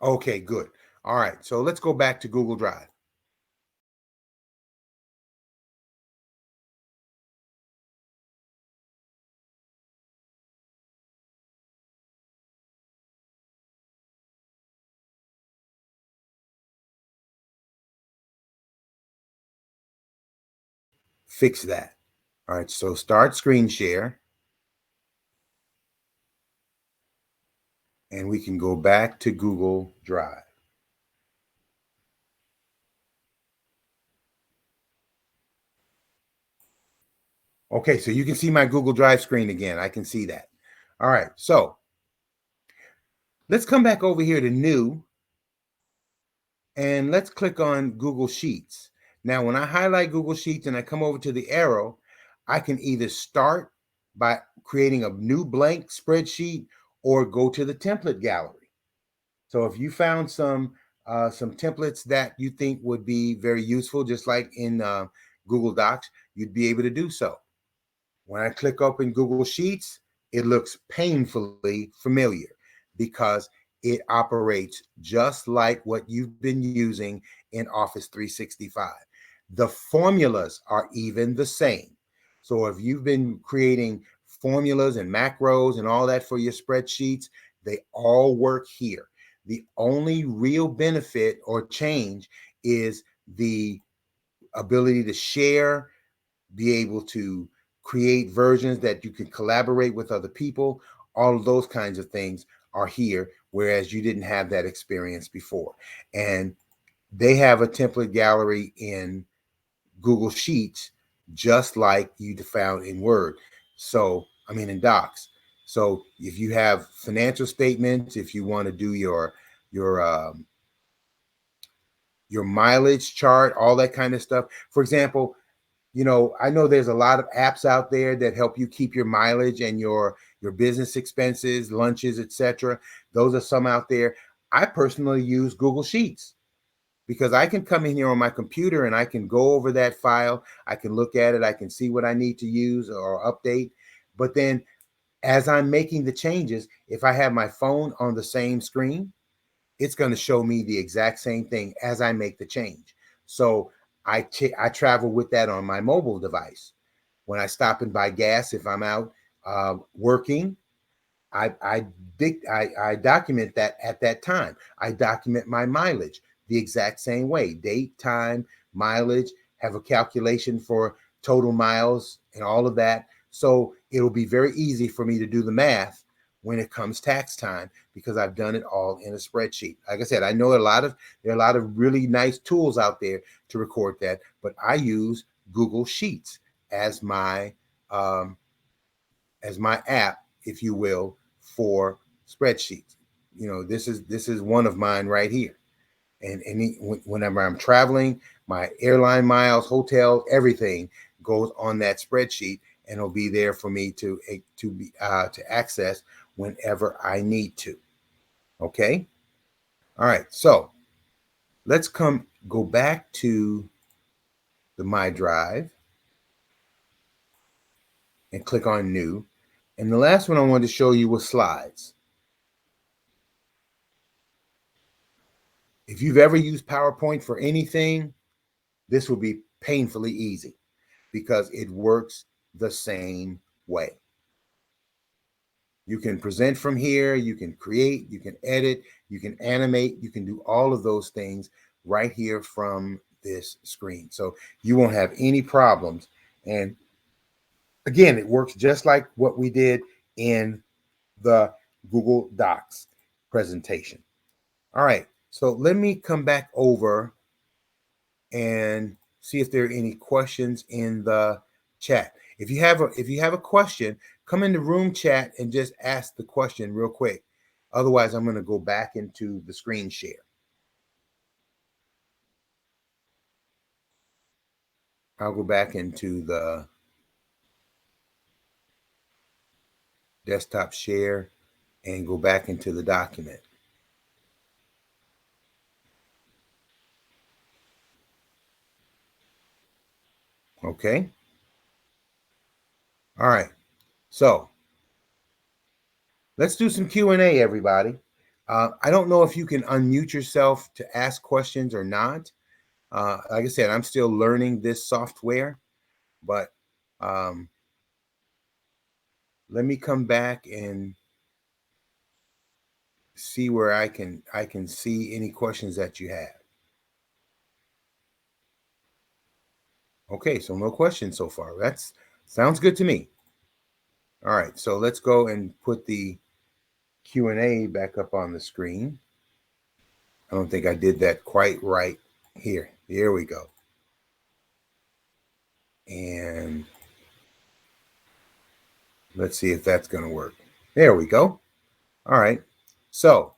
Okay, good. All right. So let's go back to Google Drive. Fix that. All right. So start screen share. And we can go back to Google Drive. Okay, so you can see my Google Drive screen again. I can see that. All right, so let's come back over here to New, and let's click on Google Sheets. Now, when I highlight Google Sheets and I come over to the arrow, I can either start by creating a new blank spreadsheet or go to the template gallery. So if you found some templates that you think would be very useful, just like in Google Docs, you'd be able to do so. When I click open Google Sheets, it looks painfully familiar because it operates just like what you've been using in Office 365. The formulas are even the same. So if you've been creating formulas and macros and all that for your spreadsheets, they all work here. The only real benefit or change is the ability to share, be able to create versions that you can collaborate with other people. All of those kinds of things are here, whereas you didn't have that experience before. And they have a template gallery in Google Sheets, just like you found in Word. So, I mean, in Docs. So if you have financial statements, if you want to do your your mileage chart, all that kind of stuff. For example, I know there's a lot of apps out there that help you keep your mileage and your business expenses, lunches, etc. Those are some out there. I personally use Google Sheets because I can come in here on my computer and I can go over that file. I can look at it. I can see what I need to use or update. But then as I'm making the changes, if I have my phone on the same screen, it's going to show me the exact same thing as I make the change. So I travel with that on my mobile device. When I stop and buy gas, if I'm out working, I document that at that time. I document my mileage the exact same way: date, time, mileage. Have a calculation for total miles and all of that. So it'll be very easy for me to do the math when it comes tax time because I've done it all in a spreadsheet. Like I said, I know there are a lot of really nice tools out there to record that, but I use Google Sheets as my app, if you will, for spreadsheets. This is one of mine right here. And whenever I'm traveling, my airline miles, hotel, everything goes on that spreadsheet, and it'll be there for me to access whenever I need to. Okay. All right. So let's go back to the My Drive and click on New. And the last one I wanted to show you was slides. If you've ever used PowerPoint for anything, this will be painfully easy because it works the same way. You can present from here, you can create, you can edit, you can animate, you can do all of those things right here from this screen. So you won't have any problems. And again, it works just like what we did in the Google Docs presentation. All right, so let me come back over and see if there are any questions in the chat. If you have a question, come in the room chat and just ask the question real quick. Otherwise, I'm going to go back into the screen share. I'll go back into the desktop share and go back into the document. Okay. All right. So let's do some Q&A, everybody. I don't know if you can unmute yourself to ask questions or not. Like I said, I'm still learning this software, but let me come back and see where I can see any questions that you have. Okay, so no questions so far. That sounds good to me. All right, so let's go and put the Q&A back up on the screen. I don't think I did that quite right here. Here we go. And let's see if that's going to work. There we go. All right. So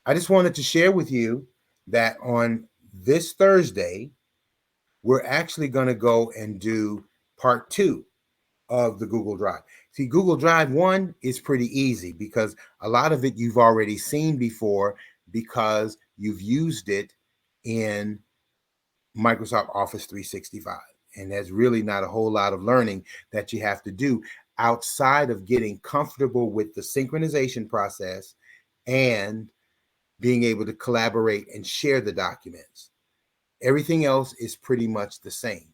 I just wanted to share with you that on this Thursday, we're actually going to go and do part 2 of the Google Drive. See, Google Drive 1 is pretty easy because a lot of it you've already seen before because you've used it in Microsoft Office 365. And there's really not a whole lot of learning that you have to do outside of getting comfortable with the synchronization process and being able to collaborate and share the documents. Everything else is pretty much the same.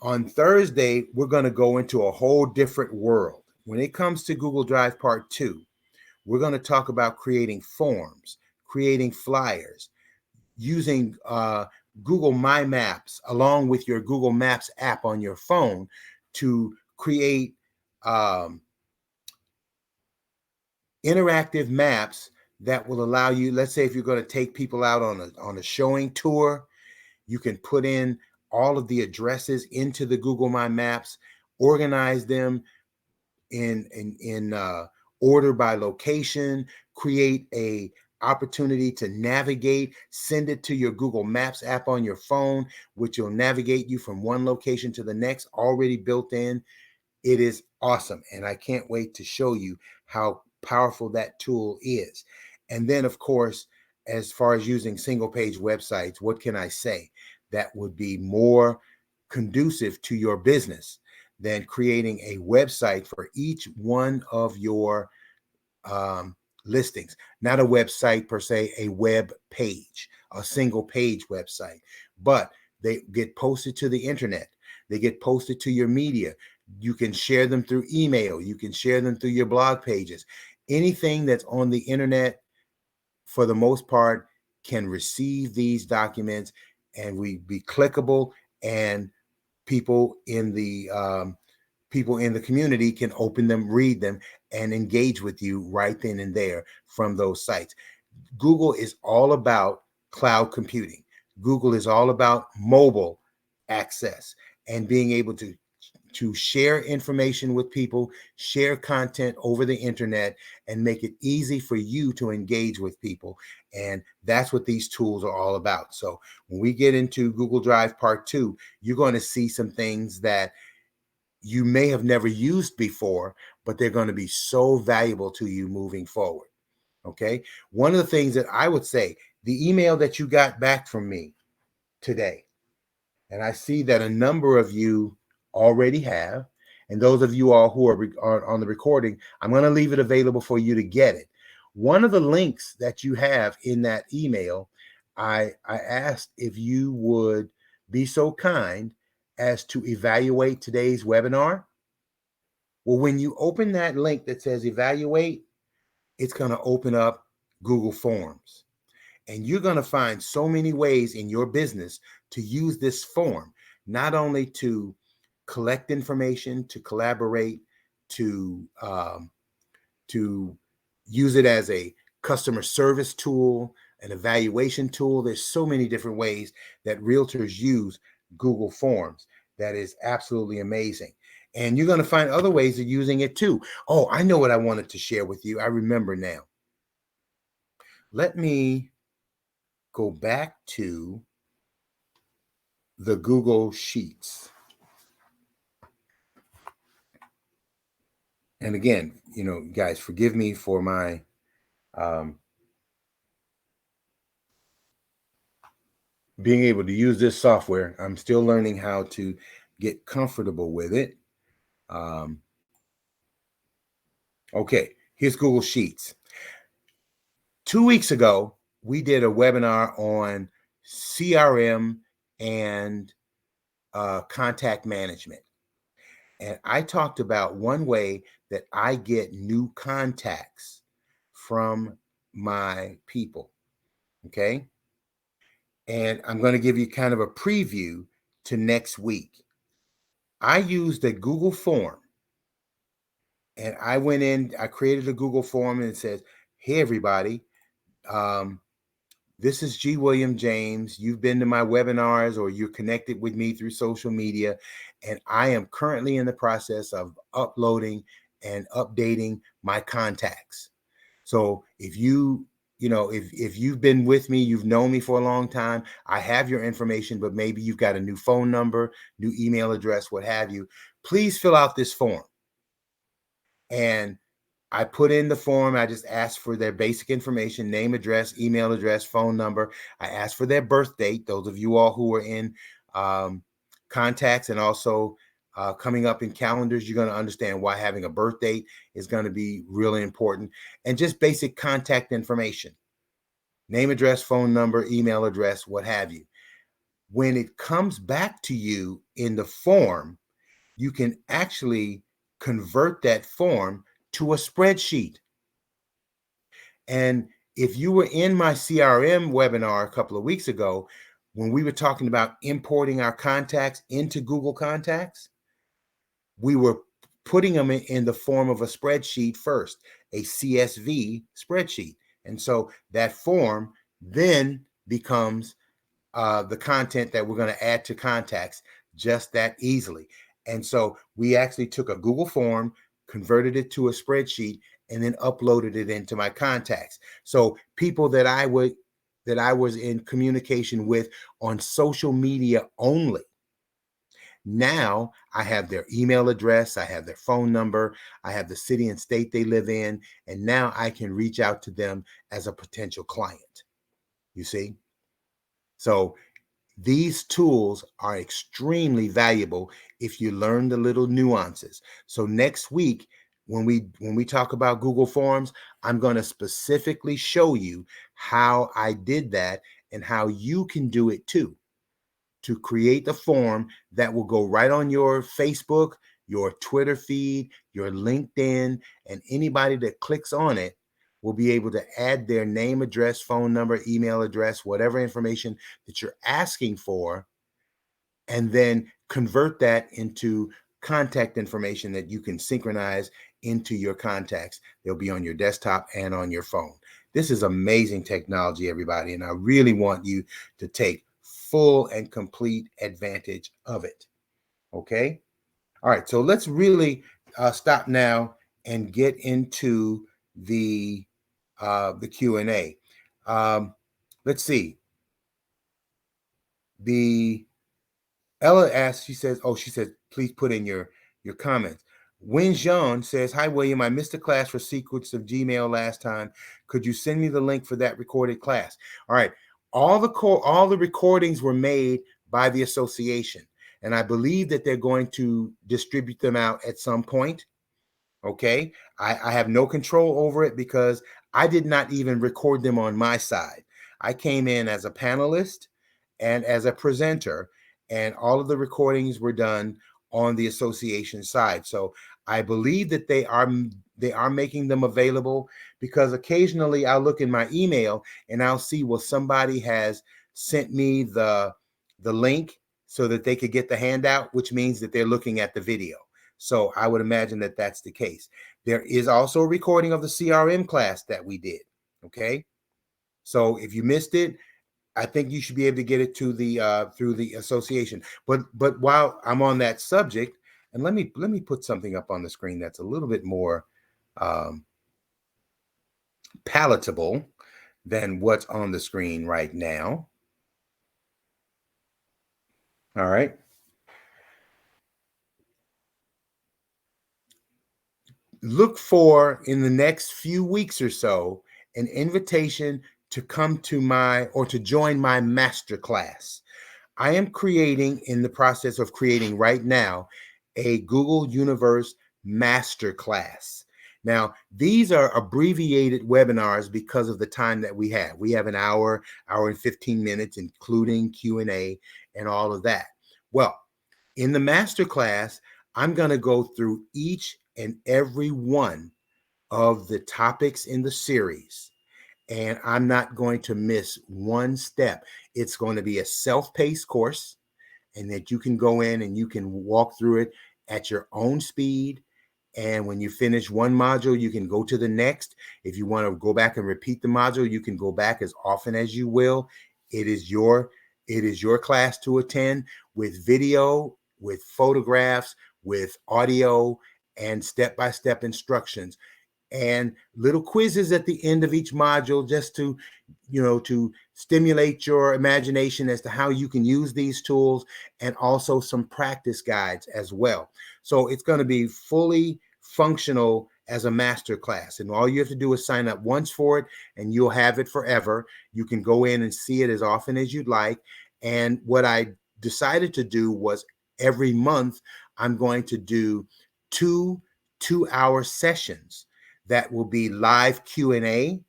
On Thursday, we're going to go into a whole different world. When it comes to Google Drive Part 2, we're going to talk about creating forms, creating flyers, using Google My Maps along with your Google Maps app on your phone to create interactive maps that will allow you, let's say if you're going to take people out on a showing tour, you can put in all of the addresses into the Google My Maps, organize them in order by location, create a opportunity to navigate, send it to your Google Maps app on your phone, which will navigate you from one location to the next, already built in. It is awesome. And I can't wait to show you how powerful that tool is. And then, of course, as far as using single page websites, what can I say that would be more conducive to your business than creating a website for each one of your listings? Not a website per se, a web page, a single page website, but they get posted to the internet. They get posted to your media. You can share them through email. You can share them through your blog pages. Anything that's on the internet, for the most part, can receive these documents and be clickable, and people in the community can open them, read them, and engage with you right then and there from those sites. Google is all about cloud computing. Google is all about mobile access and being able to share information with people, share content over the internet, and make it easy for you to engage with people. And that's what these tools are all about. So when we get into Google Drive Part 2, you're going to see some things that you may have never used before, but they're going to be so valuable to you moving forward. Okay. One of the things that I would say, the email that you got back from me today, and I see that a number of you already have, and those of you all who are on the recording, I'm going to leave it available for you to get it. One of the links that you have in that email, I asked if you would be so kind as to evaluate today's webinar. Well, when you open that link that says evaluate, it's going to open up Google Forms. And you're going to find so many ways in your business to use this form, not only to collect information, to collaborate, to use it as a customer service tool, an evaluation tool. There's so many different ways that realtors use Google Forms. That is absolutely amazing. And you're going to find other ways of using it too. Oh, I know what I wanted to share with you. I remember now. Let me go back to the Google Sheets. And again, guys, forgive me for my being able to use this software. I'm still learning how to get comfortable with it. Okay, here's Google Sheets. 2 weeks ago, we did a webinar on CRM and contact management. And I talked about one way that I get new contacts from my people. Okay. And I'm going to give you kind of a preview to next week. I used a Google form, and I went in, I created a Google form, and it says, hey, everybody, this is G. William James. You've been to my webinars or you're connected with me through social media, and I am currently in the process of uploading and updating my contacts. So if if you've been with me, you've known me for a long time, I have your information, but maybe you've got a new phone number, new email address, what have you, please fill out this form. And I put in the form. I just asked for their basic information, name, address, email address, phone number. I asked for their birth date. Those of you all who are in contacts and also coming up in calendars, you're going to understand why having a birth date is going to be really important. And just basic contact information, name, address, phone number, email address, what have you. when it comes back to you in the form, you can actually convert that form to a spreadsheet. And if you were in my CRM webinar a couple of weeks ago, when we were talking about importing our contacts into Google Contacts, we were putting them in the form of a spreadsheet first, a CSV spreadsheet. And so that form then becomes the content that we're going to add to contacts just that easily. And so we actually took a Google form, converted it to a spreadsheet, and then uploaded it into my contacts. So people that I was in communication with on social media only, now I have their email address, I have their phone number, I have the city and state they live in, and now I can reach out to them as a potential client. You see? So these tools are extremely valuable if you learn the little nuances. So next week, when we talk about Google Forms, I'm going to specifically show you how I did that and how you can do it too, to create the form that will go right on your Facebook, your Twitter feed, your LinkedIn, and anybody that clicks on it will be able to add their name, address, phone number, email address, whatever information that you're asking for, and then convert that into contact information that you can synchronize into your contacts. They'll be on your desktop and on your phone. This is amazing technology, everybody, and I really want you to take full and complete advantage of it. Okay? All right, so let's really stop now and get into the Q&A. Let's see. Ella asks, she says, please put in your comments. Wen Zhang says, hi, William. I missed a class for Secrets of Gmail last time. Could you send me the link for that recorded class? All right. All the recordings were made by the association, and I believe that they're going to distribute them out at some point. Okay. I have no control over it because I did not even record them on my side. I came in as a panelist and as a presenter, and all of the recordings were done on the association side. So I believe that they are making them available, because occasionally I'll look in my email and I'll see, well, somebody has sent me the link so that they could get the handout, which means that they're looking at the video. So I would imagine that that's the case. There is also a recording of the CRM class that we did. Okay. So if you missed it, I think you should be able to get it to the through the association. But while I'm on that subject, and let me put something up on the screen that's a little bit more palatable than what's on the screen right now. All right. Look for, in the next few weeks or so, an invitation to come to to join my masterclass. I am in the process of creating right now a Google Universe Masterclass. Now, these are abbreviated webinars because of the time that we have. We have an hour and 15 minutes, including Q&A and all of that. Well, in the masterclass, I'm going to go through each and every one of the topics in the series, and I'm not going to miss one step. It's going to be a self-paced course, and that you can go in and you can walk through it at your own speed. And when you finish one module, you can go to the next. If you want to go back and repeat the module, you can go back as often as you will. It is your class to attend, with video, with photographs, with audio, and step-by-step instructions, and little quizzes at the end of each module, just to stimulate your imagination as to how you can use these tools, and also some practice guides as well. So it's going to be fully functional as a master class, and all you have to do is sign up once for it, and you'll have it forever. You can go in and see it as often as you'd like. And what I decided to do was, every month I'm going to do two-hour sessions that will be live Q&A.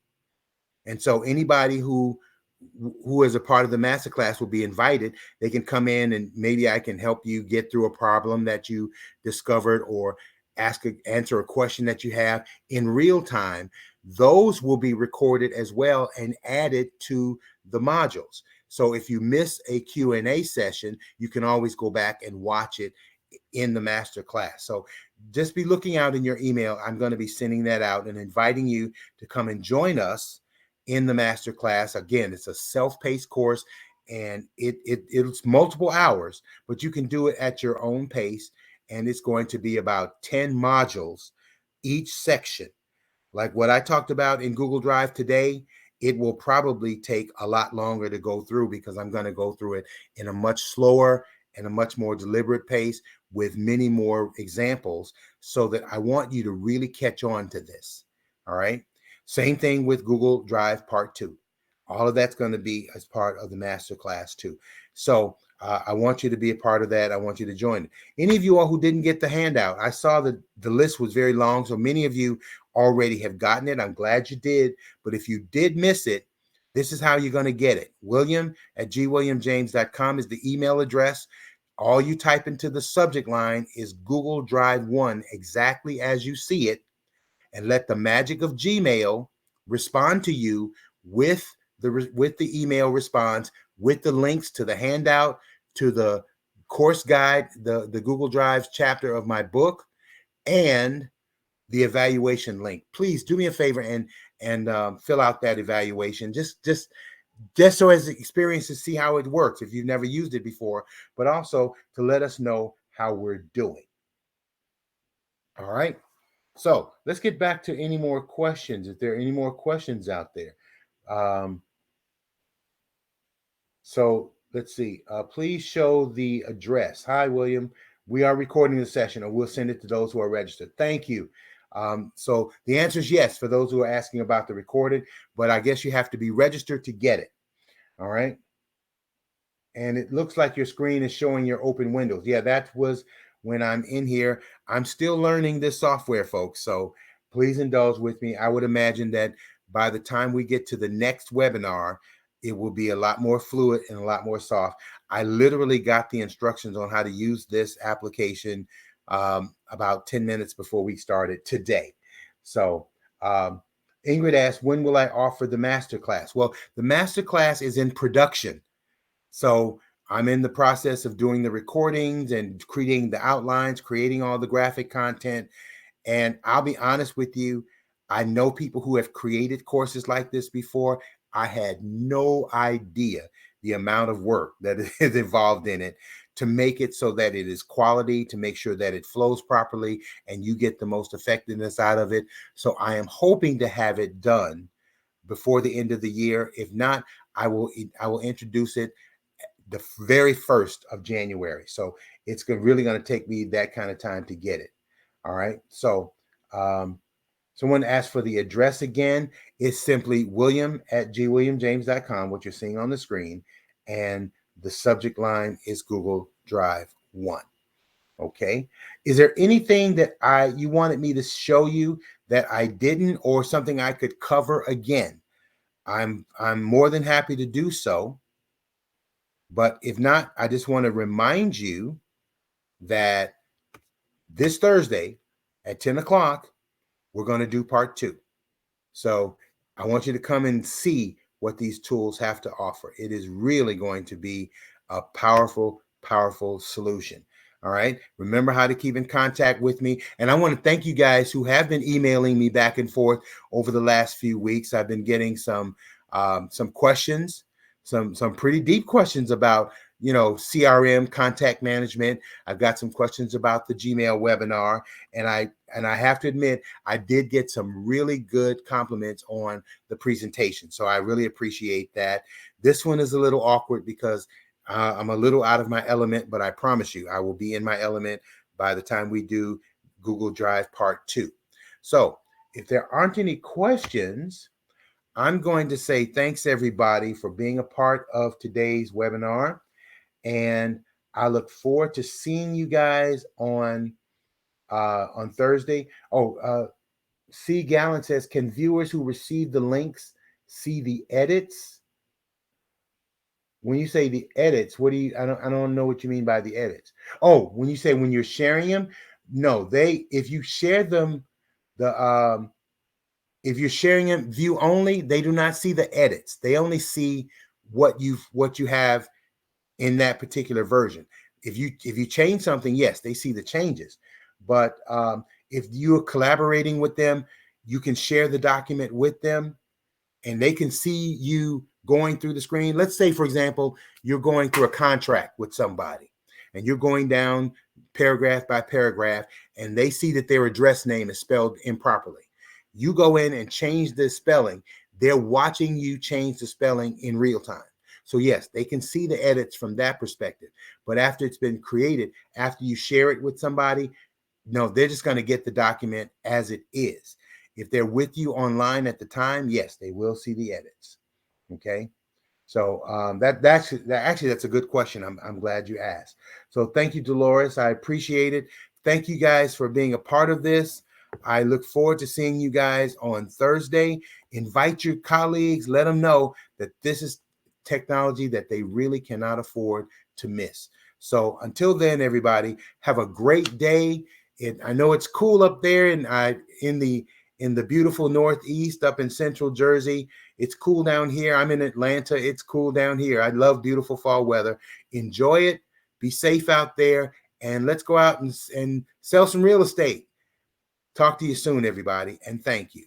And so anybody who who is a part of the masterclass will be invited. They can come in and maybe I can help you get through a problem that you discovered or answer a question that you have in real time. Those will be recorded as well and added to the modules. So if you miss a Q&A session, you can always go back and watch it in the master class. So just be looking out in your email. I'm going to be sending that out and inviting you to come and join us in the master class. Again, it's a self-paced course and it's multiple hours, but you can do it at your own pace. And it's going to be about 10 modules each section. Like what I talked about in Google Drive today, it will probably take a lot longer to go through because I'm going to go through it in a much slower and a much more deliberate pace with many more examples so that I want you to really catch on to this. All right. Same thing with Google Drive Part 2. All of that's going to be as part of the masterclass too. So I want you to be a part of that. I want you to join. Any of you all who didn't get the handout, I saw that the list was very long. So many of you already have gotten it. I'm glad you did. But if you did miss it, this is how you're going to get it. William@gwilliamjames.com is the email address. All you type into the subject line is Google Drive 1 exactly as you see it, and let the magic of Gmail respond to you with the email response, with the links to the handout, to the course guide, the Google Drive chapter of my book, and the evaluation link. Please do me a favor and fill out that evaluation. Just so as the experience to see how it works if you've never used it before, but also to let us know how we're doing. All right. So let's get back to any more questions. If there are any more questions out there. So let's see. Please show the address. Hi, William. We are recording the session, or we'll send it to those who are registered. Thank you. So the answer is yes for those who are asking about the recorded, but I guess you have to be registered to get it. All right. And it looks like your screen is showing your open windows. Yeah, that was when I'm in here. I'm still learning this software, folks. So please indulge with me. I would imagine that by the time we get to the next webinar, it will be a lot more fluid and a lot more soft. I literally got the instructions on how to use this application about 10 minutes before we started today. So Ingrid asked, when will I offer the masterclass? Well, the masterclass is in production. So I'm in the process of doing the recordings and creating the outlines, creating all the graphic content. And I'll be honest with you, I know people who have created courses like this before. I had no idea the amount of work that is involved in it to make it so that it is quality, to make sure that it flows properly and you get the most effectiveness out of it. So I am hoping to have it done before the end of the year. If not, I will introduce it the very 1st of January. So it's really going to take me that kind of time to get it. All right. So someone asked for the address again. It's simply william@gwilliamjames.com, what you're seeing on the screen. And the subject line is Google Drive 1. Okay. Is there anything that you wanted me to show you that I didn't, or something I could cover again? I'm more than happy to do so. But if not, I just want to remind you that this Thursday at 10 o'clock, we're going to do part 2. So I want you to come and see what these tools have to offer. It is really going to be a powerful, powerful solution. All right. Remember how to keep in contact with me. And I want to thank you guys who have been emailing me back and forth over the last few weeks. I've been getting some questions, some pretty deep questions about, CRM, contact management. I've got some questions about the Gmail webinar. And I have to admit, I did get some really good compliments on the presentation. So I really appreciate that. This one is a little awkward because I'm a little out of my element, but I promise you, I will be in my element by the time we do Google Drive Part 2. So if there aren't any questions, I'm going to say thanks, everybody, for being a part of today's webinar. And I look forward to seeing you guys on Thursday. C. Gallen says, can viewers who receive the links see the edits? When you say the edits, what do you? I don't know what you mean by the edits. Oh, when you say when you're sharing them, no, if you share them, if you're sharing them view only, they do not see the edits. They only see what you have in that particular version. If you change something, yes, they see the changes. But if you're collaborating with them, you can share the document with them, and they can see you going through the screen. Let's say, for example, you're going through a contract with somebody, and you're going down paragraph by paragraph, and they see that their address name is spelled improperly. You go in and change the spelling. They're watching you change the spelling in real time. So yes, they can see the edits from that perspective. But after it's been created, after you share it with somebody, no, they're just going to get the document as it is. If they're with you online at the time, yes, they will see the edits. Okay. So that's a good question. I'm glad you asked. So thank you, Dolores. I appreciate it. Thank you guys for being a part of this. I look forward to seeing you guys on Thursday. Invite your colleagues. Let them know that this is technology that they really cannot afford to miss. So until then, everybody, have a great day. I know it's cool up there, and in the beautiful Northeast up in Central Jersey. It's cool down here. I'm in Atlanta. It's cool down here. I love beautiful fall weather. Enjoy it. Be safe out there, and let's go out and sell some real estate. Talk to you soon, everybody, and thank you.